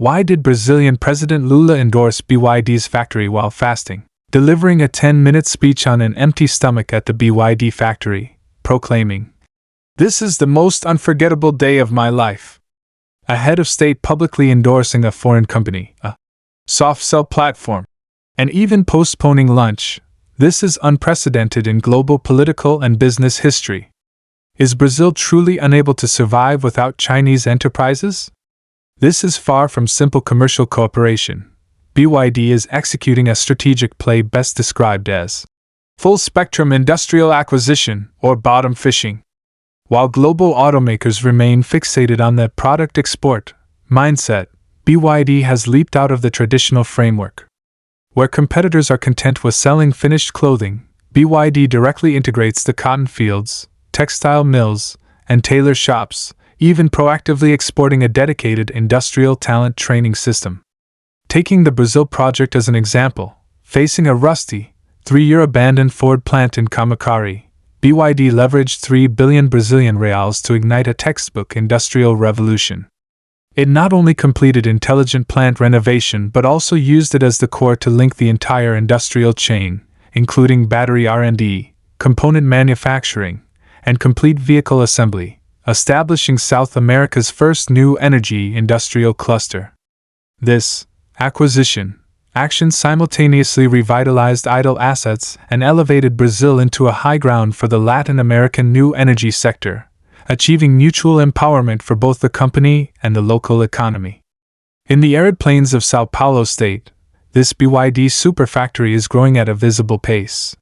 Why did Brazilian President Lula endorse BYD's factory while fasting, delivering a 10-minute speech on an empty stomach at the BYD factory, proclaiming, "This is the most unforgettable day of my life"? A head of state publicly endorsing a foreign company, a soft sell platform, and even postponing lunch. This is unprecedented in global political and business history. Is Brazil truly unable to survive without Chinese enterprises? This is far from simple commercial cooperation. BYD is executing a strategic play best described as full-spectrum industrial acquisition or bottom fishing. While global automakers remain fixated on the product export mindset, BYD has leaped out of the traditional framework. Where competitors are content with selling finished clothing, BYD directly integrates the cotton fields, textile mills, and tailor shops, even proactively exporting a dedicated industrial talent training system. Taking the Brazil project as an example, facing a rusty, 3-year abandoned Ford plant in Camaçari, BYD leveraged 3 billion Brazilian reals to ignite a textbook industrial revolution. It not only completed intelligent plant renovation but also used it as the core to link the entire industrial chain, including battery R&D, component manufacturing, and complete vehicle assembly, establishing South America's first new energy industrial cluster. This acquisition action simultaneously revitalized idle assets and elevated Brazil into a high ground for the Latin American new energy sector, achieving mutual empowerment for both the company and the local economy. In the arid plains of São Paulo state, this BYD superfactory is growing at a visible pace.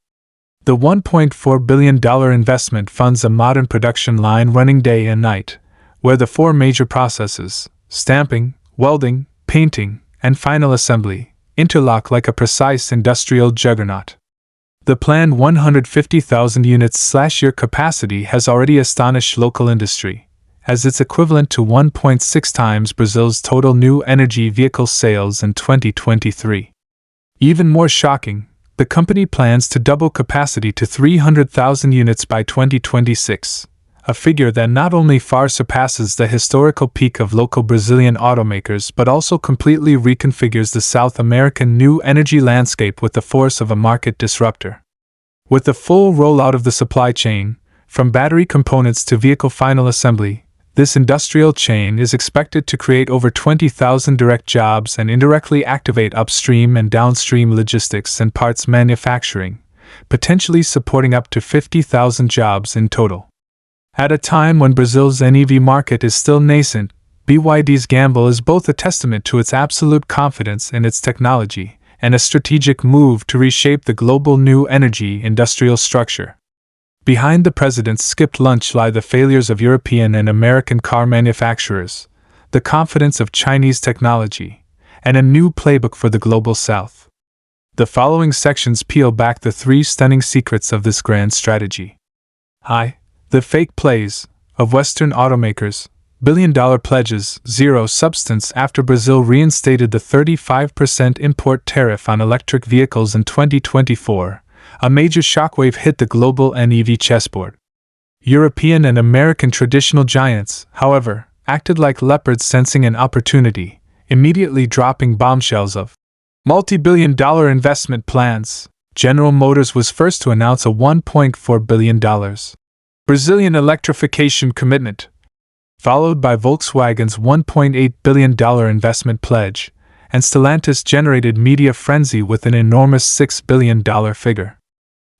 The $1.4 billion investment funds a modern production line running day and night, where the 4 major processes, stamping, welding, painting, and final assembly, interlock like a precise industrial juggernaut. The planned 150,000 units/year capacity has already astonished local industry, as it's equivalent to 1.6 times Brazil's total new energy vehicle sales in 2023. Even more shocking, the company plans to double capacity to 300,000 units by 2026, a figure that not only far surpasses the historical peak of local Brazilian automakers but also completely reconfigures the South American new energy landscape with the force of a market disruptor. With the full rollout of the supply chain, from battery components to vehicle final assembly, this industrial chain is expected to create over 20,000 direct jobs and indirectly activate upstream and downstream logistics and parts manufacturing, potentially supporting up to 50,000 jobs in total. At a time when Brazil's NEV market is still nascent, BYD's gamble is both a testament to its absolute confidence in its technology and a strategic move to reshape the global new energy industrial structure. Behind the president's skipped lunch lie the failures of European and American car manufacturers, the confidence of Chinese technology, and a new playbook for the global South. The following sections peel back the 3 stunning secrets of this grand strategy. The fake plays of Western Automakers, billion-dollar pledges, zero substance after Brazil reinstated the 35% import tariff on electric vehicles in 2024. A major shockwave hit the global NEV chessboard. European and American traditional giants, however, acted like leopards sensing an opportunity, immediately dropping bombshells of multi-billion-dollar investment plans. General Motors was first to announce a $1.4 billion Brazilian electrification commitment, followed by Volkswagen's $1.8 billion investment pledge, and Stellantis generated media frenzy with an enormous $6 billion figure.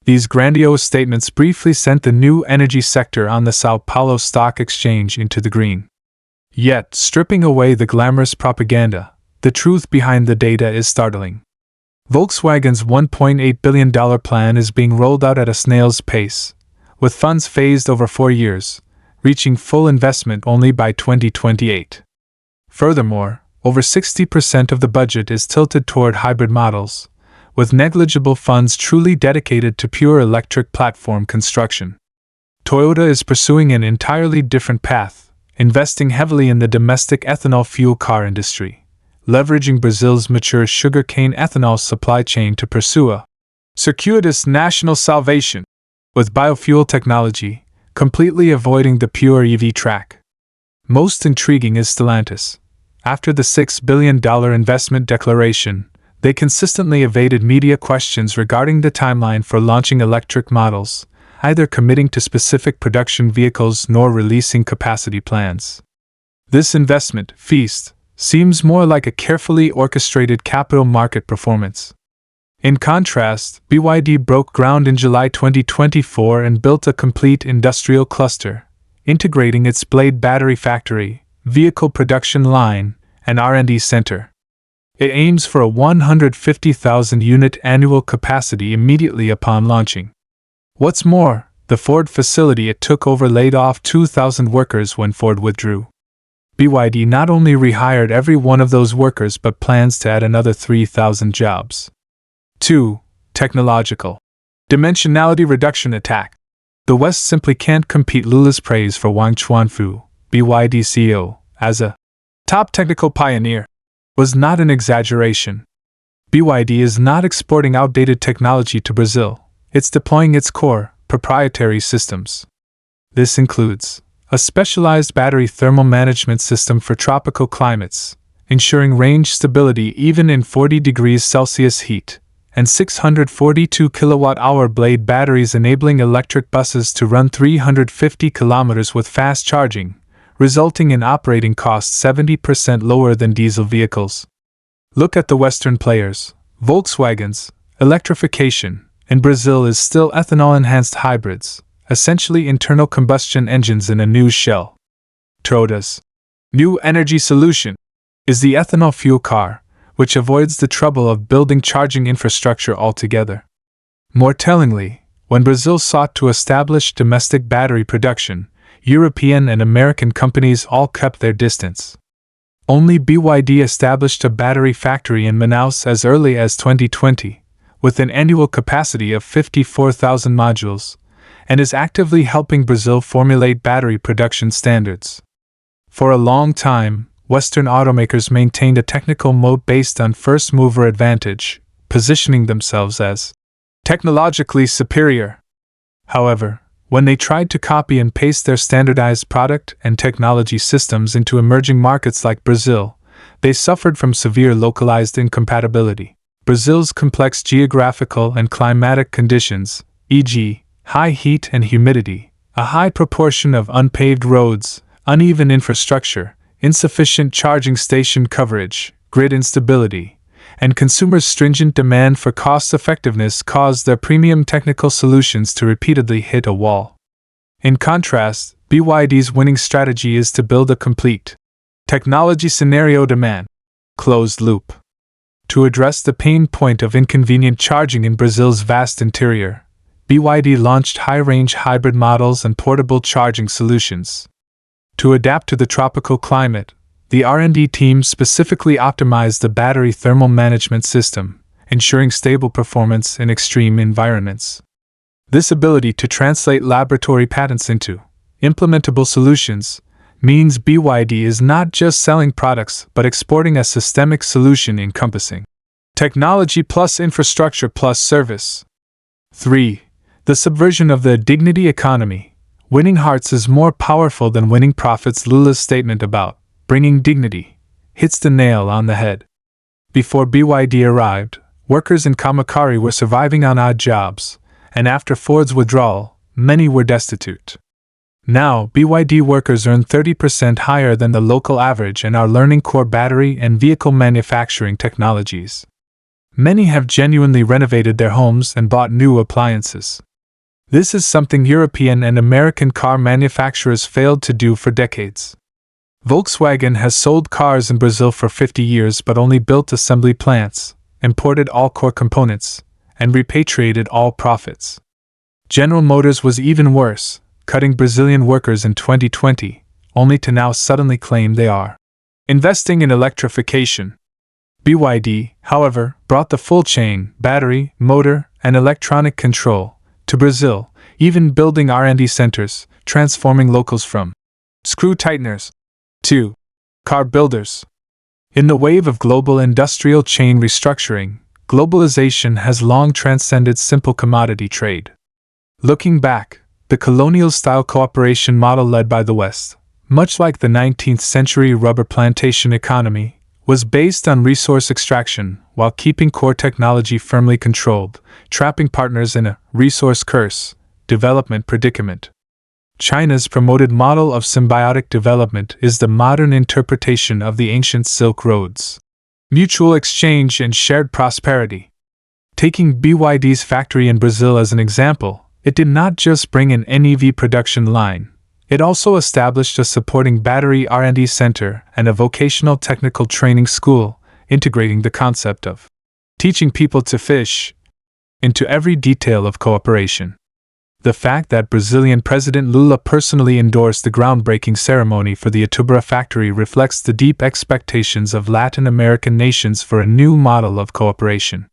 These grandiose statements briefly sent the new energy sector on the São Paulo Stock Exchange into the green. Yet, stripping away the glamorous propaganda, the truth behind the data is startling. Volkswagen's $1.8 billion plan is being rolled out at a snail's pace, with funds phased over 4 years, reaching full investment only by 2028. Furthermore, over 60% of the budget is tilted toward hybrid models, with negligible funds truly dedicated to pure electric platform construction. Toyota is pursuing an entirely different path, investing heavily in the domestic ethanol fuel car industry, leveraging Brazil's mature sugarcane ethanol supply chain to pursue a circuitous national salvation with biofuel technology, completely avoiding the pure EV track. Most intriguing is Stellantis, After the $6 billion investment declaration, they consistently evaded media questions regarding the timeline for launching electric models, either committing to specific production vehicles nor releasing capacity plans. This investment feast seems more like a carefully orchestrated capital market performance. In contrast, BYD broke ground in July 2024 and built a complete industrial cluster, integrating its blade battery factory, vehicle production line, and R&D center. It aims for a 150,000 unit annual capacity immediately upon launching. What's more, the Ford facility it took over laid off 2,000 workers when Ford withdrew. BYD not only rehired every one of those workers but plans to add another 3,000 jobs. 2. Technological dimensionality reduction attack. The West simply can't compete. Lula's praise for Wang Chuanfu, BYD CEO, as a top technical pioneer was not an exaggeration. BYD is not exporting outdated technology to Brazil, it's deploying its core, proprietary systems. This includes a specialized battery thermal management system for tropical climates, ensuring range stability even in 40 degrees Celsius heat, and 642 kilowatt-hour blade batteries enabling electric buses to run 350 kilometers with fast charging, resulting in operating costs 70% lower than diesel vehicles. Look at the Western players. Volkswagen's electrification in Brazil is still ethanol-enhanced hybrids, essentially internal combustion engines in a new shell. Toyota's new energy solution is the ethanol fuel car, which avoids the trouble of building charging infrastructure altogether. More tellingly, when Brazil sought to establish domestic battery production, European and American companies all kept their distance. Only BYD established a battery factory in Manaus as early as 2020, with an annual capacity of 54,000 modules, and is actively helping Brazil formulate battery production standards. For a long time, Western automakers maintained a technical moat based on first-mover advantage, positioning themselves as technologically superior. However, when they tried to copy and paste their standardized product and technology systems into emerging markets like Brazil, they suffered from severe localized incompatibility. Brazil's complex geographical and climatic conditions, e.g., high heat and humidity, a high proportion of unpaved roads, uneven infrastructure, insufficient charging station coverage, grid instability, and consumers' stringent demand for cost-effectiveness caused their premium technical solutions to repeatedly hit a wall. In contrast, BYD's winning strategy is to build a complete technology scenario demand closed loop. To address the pain point of inconvenient charging in Brazil's vast interior, BYD launched high-range hybrid models and portable charging solutions. To adapt to the tropical climate, the R&D team specifically optimized the battery thermal management system, ensuring stable performance in extreme environments. This ability to translate laboratory patents into implementable solutions means BYD is not just selling products but exporting a systemic solution encompassing technology plus infrastructure plus service. 3. The subversion of the dignity economy. Winning hearts is more powerful than winning profits. Lula's statement about bringing dignity hits the nail on the head. Before BYD arrived, workers in Camaçari were surviving on odd jobs, and after Ford's withdrawal, many were destitute. Now, BYD workers earn 30% higher than the local average and are learning core battery and vehicle manufacturing technologies. Many have genuinely renovated their homes and bought new appliances. This is something European and American car manufacturers failed to do for decades. Volkswagen has sold cars in Brazil for 50 years but only built assembly plants, imported all core components, and repatriated all profits. General Motors was even worse, cutting Brazilian workers in 2020, only to now suddenly claim they are investing in electrification. BYD, however, brought the full chain, battery, motor, and electronic control, to Brazil, even building R&D centers, transforming locals from screw tighteners to car builders. In the wave of global industrial chain restructuring, globalization has long transcended simple commodity trade. Looking back, the colonial-style cooperation model led by the West much like the 19th century rubber plantation economy, was based on resource extraction while keeping core technology firmly controlled, trapping partners in a resource curse development predicament. China's promoted model of symbiotic development is the modern interpretation of the ancient Silk Roads. Mutual exchange and shared prosperity. Taking BYD's factory in Brazil as an example, it did not just bring an NEV production line, it also established a supporting battery R&D center and a vocational technical training school, integrating the concept of teaching people to fish into every detail of cooperation. The fact that Brazilian President Lula personally endorsed the groundbreaking ceremony for the Itumba factory reflects the deep expectations of Latin American nations for a new model of cooperation.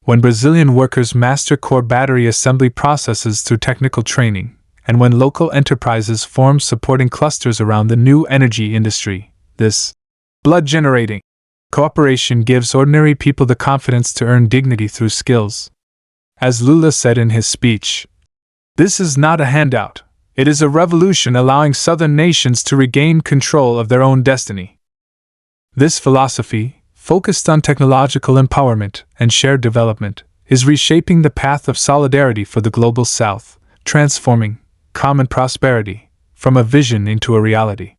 When Brazilian workers master core battery assembly processes through technical training, and when local enterprises form supporting clusters around the new energy industry, this blood-generating cooperation gives ordinary people the confidence to earn dignity through skills. As Lula said in his speech, "This is not a handout, it is a revolution allowing southern nations to regain control of their own destiny." This philosophy, focused on technological empowerment and shared development, is reshaping the path of solidarity for the global South, transforming common prosperity from a vision into a reality.